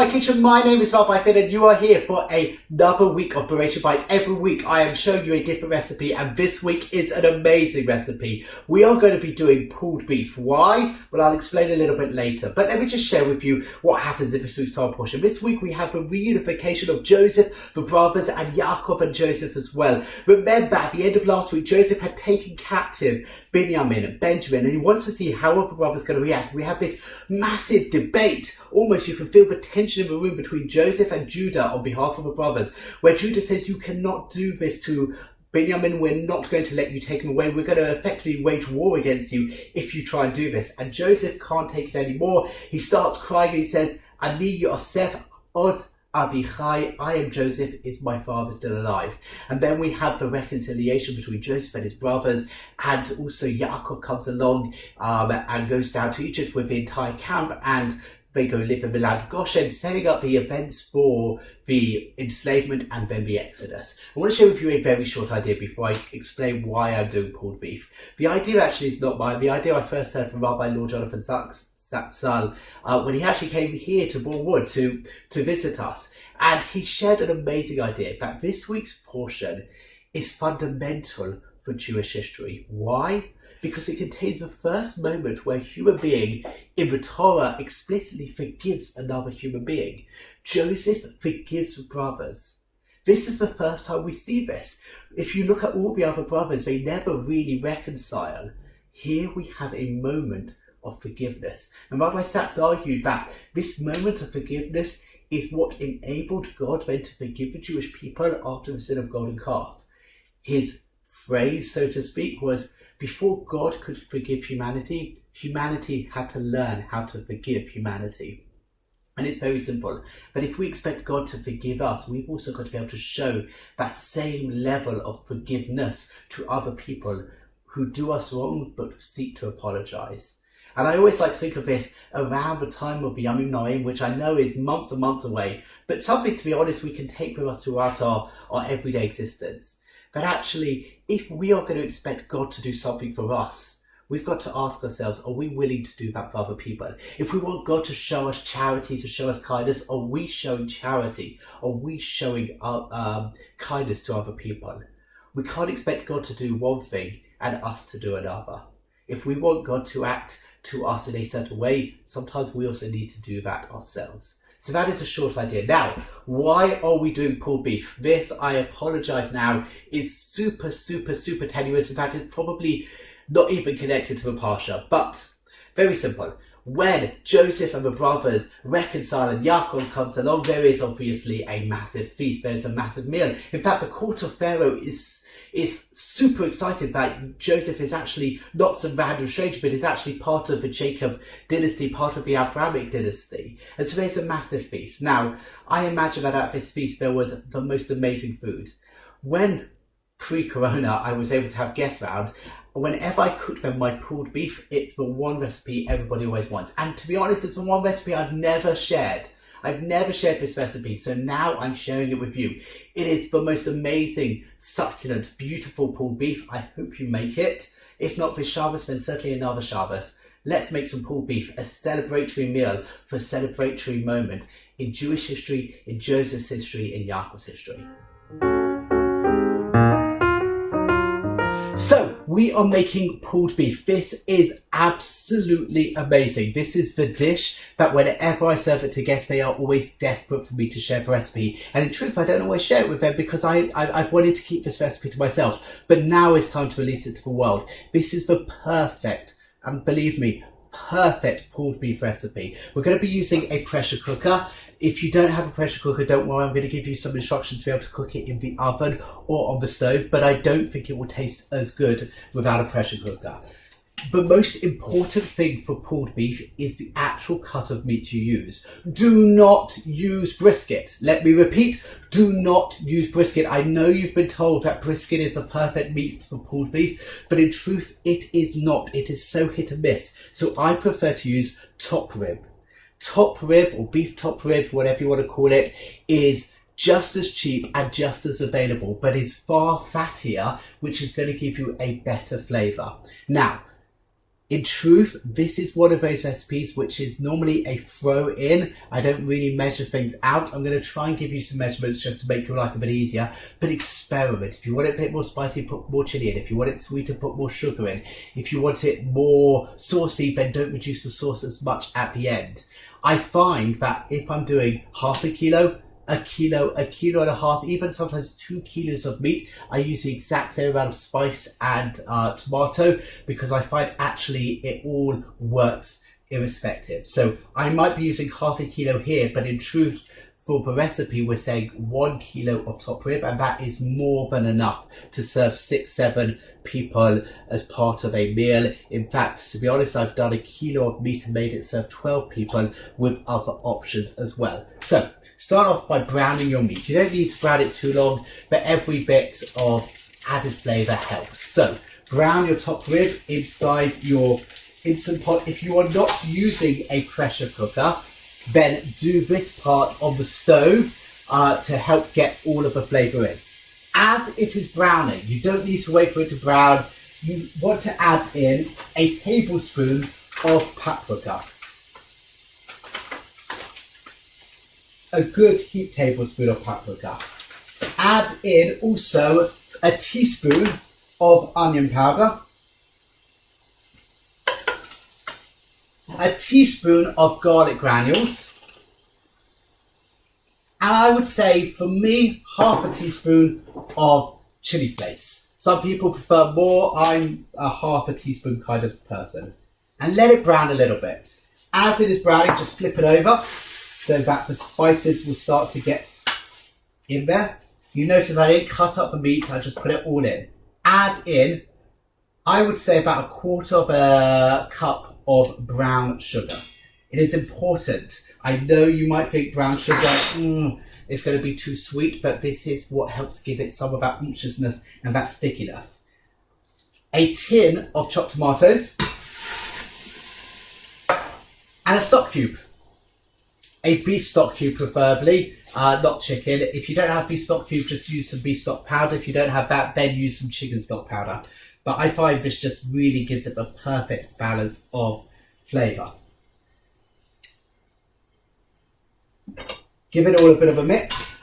my kitchen. My name is Rabbi Finn and you are here for another week of Bereishit Bites. Every week I am showing you a different recipe and this week is an amazing recipe. We are going to be doing pulled beef. Why? Well, I'll explain a little bit later. But let me just share with you what happens in this week's Torah portion. This week we have the reunification of Joseph, the brothers, and Yaakov and Joseph as well. Remember, at the end of last week, Joseph had taken captive Benjamin, and he wants to see how the brothers going to react. We have this massive debate. Almost you can feel the tension in the room between Joseph and Judah on behalf of the brothers, where Judah says, you cannot do this to Benjamin, we're not going to let you take him away. We're going to effectively wage war against you if you try and do this. And Joseph can't take it anymore. He starts crying and he says, Ani Yosef od Avichai, I am Joseph, is my father still alive? And then we have the reconciliation between Joseph and his brothers, and also Yaakov comes along and goes down to Egypt with the entire camp, and they go live in the land of Goshen, setting up the events for the enslavement and then the Exodus. I want to share with you a very short idea before I explain why I'm doing pulled beef. The idea actually is not mine. The idea I first heard from Rabbi Lord Jonathan Zatzal when he actually came here to Bournemouth to visit us. And he shared an amazing idea that this week's portion is fundamental for Jewish history. Why? Because it contains the first moment where a human being in the Torah explicitly forgives another human being. Joseph forgives the brothers. This is the first time we see this. If you look at all the other brothers, they never really reconcile. Here we have a moment of forgiveness. And Rabbi Sachs argued that this moment of forgiveness is what enabled God then to forgive the Jewish people after the sin of golden calf. His phrase, so to speak, was, before God could forgive humanity, humanity had to learn how to forgive humanity. And it's very simple. But if we expect God to forgive us, we've also got to be able to show that same level of forgiveness to other people who do us wrong but seek to apologize. And I always like to think of this around the time of the Yamim Noim, which I know is months and months away, but something, to be honest, we can take with us throughout our everyday existence. But actually, if we are going to expect God to do something for us, we've got to ask ourselves, are we willing to do that for other people? If we want God to show us charity, to show us kindness, are we showing charity? Are we showing kindness to other people? We can't expect God to do one thing and us to do another. If we want God to act to us in a certain way, sometimes we also need to do that ourselves. So that is a short idea. Now, why are we doing pulled beef? This, I apologise now, is super tenuous. In fact, it's probably not even connected to the Parsha. But, very simple. When Joseph and the brothers reconcile and Yaakov comes along, there is obviously a massive feast. There's a massive meal. In fact, the court of Pharaoh is super excited that Joseph is actually not some random stranger, but is actually part of the Jacob dynasty, part of the Abrahamic dynasty. And so there's a massive feast. Now, I imagine that at this feast there was the most amazing food. When pre-corona I was able to have guests around, whenever I cook them my pulled beef, it's the one recipe everybody always wants. And to be honest, it's the one recipe I've never shared. I've never shared this recipe, so now I'm sharing it with you. It is the most amazing, succulent, beautiful pulled beef. I hope you make it. If not this Shabbos, then certainly another Shabbos. Let's make some pulled beef, a celebratory meal for a celebratory moment in Jewish history, in Joseph's history, in Yaakov's history. So, we are making pulled beef. This is absolutely amazing. This is the dish that whenever I serve it to guests, they are always desperate for me to share the recipe. And in truth, I don't always share it with them because I've wanted to keep this recipe to myself. But now it's time to release it to the world. This is the perfect, and believe me, perfect pulled beef recipe. We're going to be using a pressure cooker. If you don't have a pressure cooker, don't worry, I'm going to give you some instructions to be able to cook it in the oven or on the stove, but I don't think it will taste as good without a pressure cooker. The most important thing for pulled beef is the actual cut of meat you use. Do not use brisket. Let me repeat, do not use brisket. I know you've been told that brisket is the perfect meat for pulled beef, but in truth, it is not. It is so hit and miss. So I prefer to use top rib. Top rib or beef top rib, whatever you want to call it, is just as cheap and just as available, but is far fattier, which is going to give you a better flavour. Now, In truth, this is one of those recipes which is normally a throw in. I don't really measure things out. I'm going to try and give you some measurements just to make your life a bit easier, but experiment. If you want it a bit more spicy, put more chili in. If you want it sweeter, put more sugar in. If you want it more saucy, then don't reduce the sauce as much at the end. I find that if I'm doing half a kilo and a half, even sometimes 2 kilos of meat, I use the exact same amount of spice and tomato, because I find actually it all works irrespective. So I might be using half a kilo here, but in truth, for the recipe, we're saying 1 kilo of top rib, and that is more than enough to serve 6-7 people as part of a meal. In fact, to be honest, I've done 1 kilo of meat and made it serve 12 people with other options as well. So start off by browning your meat. You don't need to brown it too long, but every bit of added flavour helps. So brown your top rib inside your Instant Pot. If you are not using a pressure cooker, then do this part on the stove to help get all of the flavour in. As it is browning, you don't need to wait for it to brown. You want to add in a tablespoon of paprika. A good heaped tablespoon of paprika. Add in also a teaspoon of onion powder, a teaspoon of garlic granules, and I would say for me, half a teaspoon of chili flakes. Some people prefer more. I'm a half a teaspoon kind of person. And let it brown a little bit. As it is browning, just flip it over so that the spices will start to get in there. You notice I didn't cut up the meat, I just put it all in. Add in, I would say, about 1/4 of a cup of brown sugar. It is important. I know you might think brown sugar is going to be too sweet, but this is what helps give it some of that unctuousness and that stickiness. A tin of chopped tomatoes and a stock cube. A beef stock cube preferably, not chicken. If you don't have beef stock cube, just use some beef stock powder. If you don't have that, then use some chicken stock powder. But I find this just really gives it the perfect balance of flavour. Give it all a bit of a mix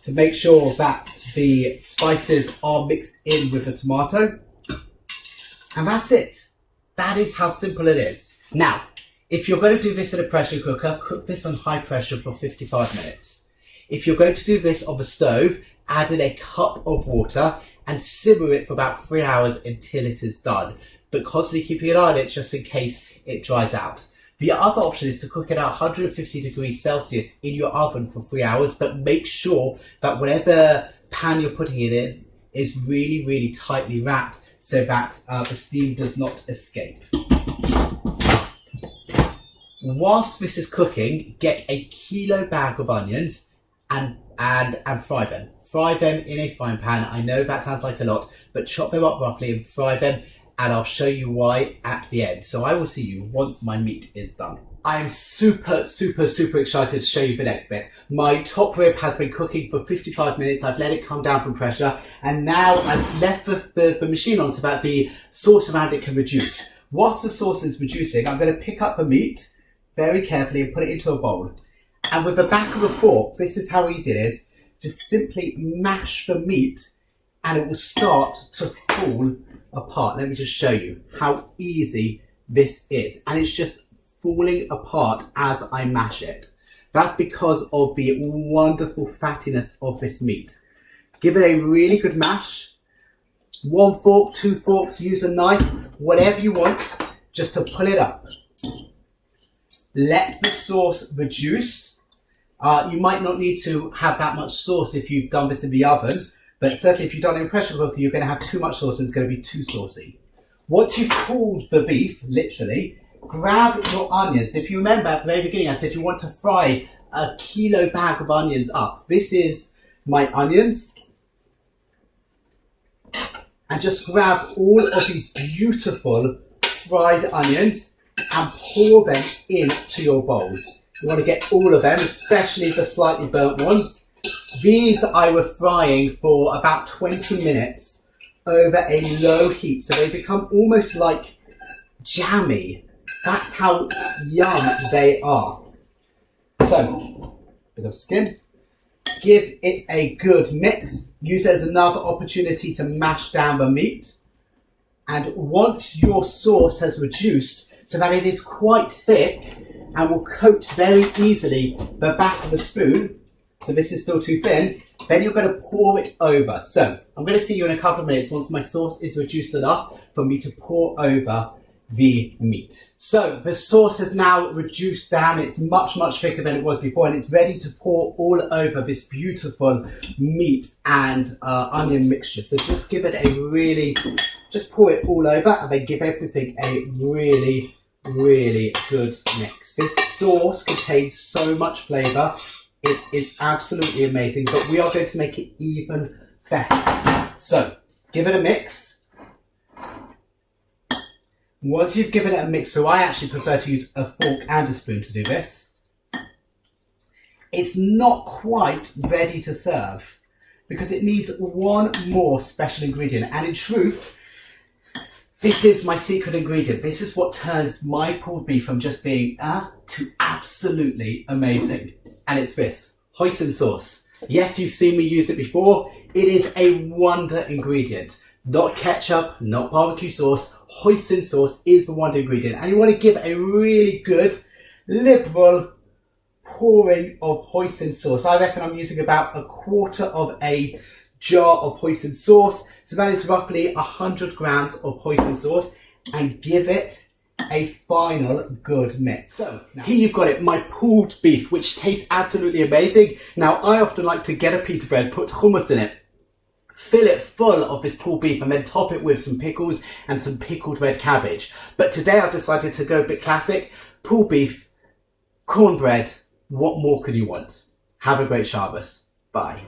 to make sure that the spices are mixed in with the tomato. And that's it. That is how simple it is. Now, if you're going to do this in a pressure cooker, cook this on high pressure for 55 minutes. If you're going to do this on the stove, add in a cup of water and simmer it for about 3 hours until it is done, but constantly keeping an eye on it just in case it dries out. The other option is to cook it at 150 degrees Celsius in your oven for 3 hours, but make sure that whatever pan you're putting it in is really, really tightly wrapped so that the steam does not escape. Whilst this is cooking, get a kilo bag of onions and fry them. Fry them in a frying pan. I know that sounds like a lot, but chop them up roughly and fry them, and I'll show you why at the end. So I will see you once my meat is done. I am super, super, super excited to show you the next bit. My top rib has been cooking for 55 minutes. I've let it come down from pressure, and now I've left the machine on so that the sauce around it can reduce. Whilst the sauce is reducing, I'm going to pick up the meat very carefully and put it into a bowl. And with the back of a fork, this is how easy it is. Just simply mash the meat and it will start to fall apart. Let me just show you how easy this is. And it's just falling apart as I mash it. That's because of the wonderful fattiness of this meat. Give it a really good mash. 1 fork, 2 forks, use a knife, whatever you want, just to pull it up. Let the sauce reduce. You might not need to have that much sauce if you've done this in the oven, but certainly if you've done it in pressure cooker, you're going to have too much sauce and it's going to be too saucy. Once you've cooled the beef, literally, grab your onions. If you remember at the very beginning, I said you want to fry a kilo bag of onions up. This is my onions. And just grab all of these beautiful fried onions and pour them into your bowl. You want to get all of them, especially the slightly burnt ones. These I was frying for about 20 minutes over a low heat so they become almost like jammy. That's how yum they are. So, bit of skin. Give it a good mix. Use it as another opportunity to mash down the meat. And once your sauce has reduced so that it is quite thick and will coat very easily the back of the spoon, so this is still too thin, then you're going to pour it over. So I'm going to see you in a couple of minutes once my sauce is reduced enough for me to pour over the meat. So the sauce has now reduced down. It's much, much thicker than it was before, and it's ready to pour all over this beautiful meat and onion mixture. So just give it just pour it all over and then give everything a really, really good mix. This sauce contains so much flavour. It is absolutely amazing, but we are going to make it even better. So give it a mix. Once you've given it a mix through, I actually prefer to use a fork and a spoon to do this. It's not quite ready to serve because it needs one more special ingredient. And in truth, this is my secret ingredient. This is what turns my pulled beef from just being to absolutely amazing. And it's this, Hoisin Sauce. Yes, you've seen me use it before. It is a wonder ingredient. Not ketchup, not barbecue sauce. Hoisin sauce is the wonder ingredient. And you want to give a really good, liberal pouring of Hoisin sauce. I reckon I'm using about a quarter of a jar of Hoisin sauce. So that is roughly 100 grams of Hoisin sauce. And give it a final good mix. So here you've got it, my pulled beef, which tastes absolutely amazing. Now I often like to get a pita bread, put hummus in it, fill it full of this pulled beef and then top it with some pickles and some pickled red cabbage. But today I've decided to go a bit classic. Pulled beef, cornbread, what more could you want? Have a great Shabbos. Bye.